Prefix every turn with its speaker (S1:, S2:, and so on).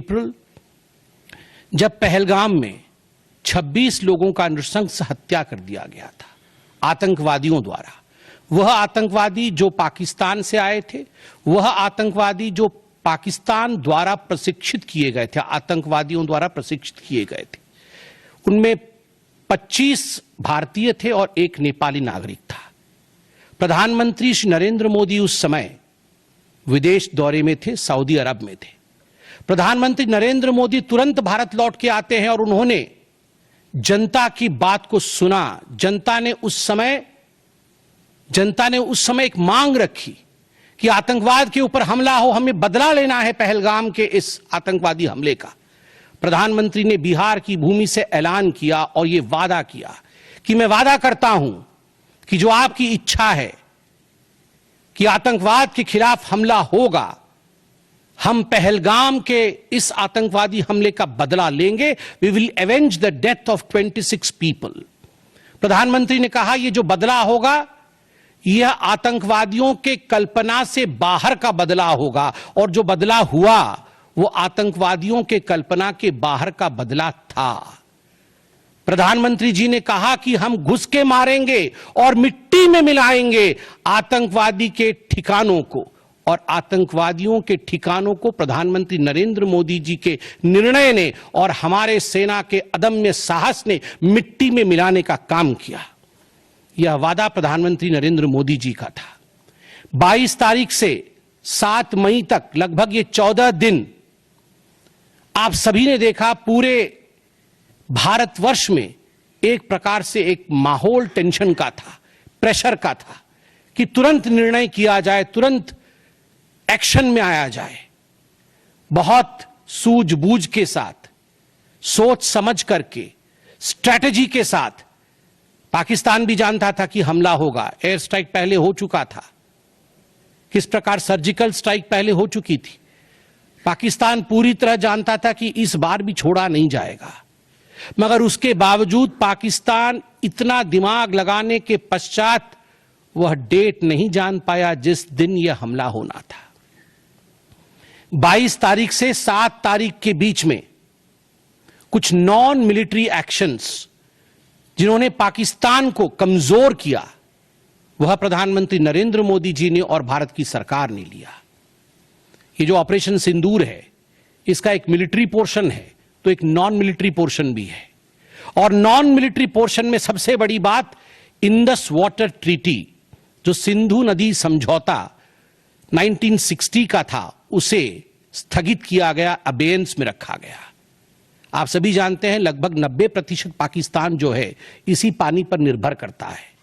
S1: अप्रैल जब पहलगाम में 26 लोगों का नृशंस हत्या कर दिया गया था आतंकवादियों द्वारा। वह आतंकवादी जो पाकिस्तान से आए थे, वह आतंकवादी जो पाकिस्तान द्वारा प्रशिक्षित किए गए थे, आतंकवादियों द्वारा प्रशिक्षित किए गए थे। उनमें 25 भारतीय थे और एक नेपाली नागरिक था। प्रधानमंत्री श्री नरेंद्र मोदी उस समय विदेश दौरे में थे, सऊदी अरब में थे। प्रधानमंत्री नरेंद्र मोदी तुरंत भारत लौट के आते हैं और उन्होंने जनता की बात को सुना। जनता ने उस समय एक मांग रखी कि आतंकवाद के ऊपर हमला हो, हमें बदला लेना है पहलगाम के इस आतंकवादी हमले का। प्रधानमंत्री ने बिहार की भूमि से ऐलान किया और यह वादा किया कि मैं वादा करता हूं कि जो आपकी इच्छा है कि आतंकवाद के खिलाफ हमला होगा, हम पहलगाम के इस आतंकवादी हमले का बदला लेंगे। We will avenge the death of 26 people. प्रधानमंत्री ने कहा यह जो बदला होगा यह आतंकवादियों के कल्पना से बाहर का बदला होगा, और जो बदला हुआ वो आतंकवादियों के कल्पना के बाहर का बदला था। प्रधानमंत्री जी ने कहा कि हम घुस के मारेंगे और मिट्टी में मिलाएंगे आतंकवादी के ठिकानों को, और आतंकवादियों के ठिकानों को प्रधानमंत्री नरेंद्र मोदी जी के निर्णय ने और हमारे सेना के अदम्य साहस ने मिट्टी में मिलाने का काम किया। यह वादा प्रधानमंत्री नरेंद्र मोदी जी का था। 22 तारीख से 7 मई तक लगभग ये 14 दिन आप सभी ने देखा पूरे भारतवर्ष में एक प्रकार से एक माहौल टेंशन का था, प्रेशर का था कि तुरंत निर्णय किया जाए, तुरंत एक्शन में आया जाए। बहुत सूझबूझ के साथ, सोच समझ करके, स्ट्रैटेजी के साथ। पाकिस्तान भी जानता था कि हमला होगा, एयर स्ट्राइक पहले हो चुका था, किस प्रकार सर्जिकल स्ट्राइक पहले हो चुकी थी। पाकिस्तान पूरी तरह जानता था कि इस बार भी छोड़ा नहीं जाएगा, मगर उसके बावजूद पाकिस्तान इतना दिमाग लगाने के पश्चात वह डेट नहीं जान पाया जिस दिन यह हमला होना था। 22 तारीख से 7 तारीख के बीच में कुछ नॉन मिलिट्री एक्शंस जिन्होंने पाकिस्तान को कमजोर किया, वह प्रधानमंत्री नरेंद्र मोदी जी ने और भारत की सरकार ने लिया। ये जो ऑपरेशन सिंदूर है, इसका एक मिलिट्री पोर्शन है तो एक नॉन मिलिट्री पोर्शन भी है। और नॉन मिलिट्री पोर्शन में सबसे बड़ी बात इंडस वाटर ट्रीटी, जो सिंधु नदी समझौता 1960 का था, उसे स्थगित किया गया, अबेयंस में रखा गया। आप सभी जानते हैं लगभग 90% पाकिस्तान जो है इसी पानी पर निर्भर करता है।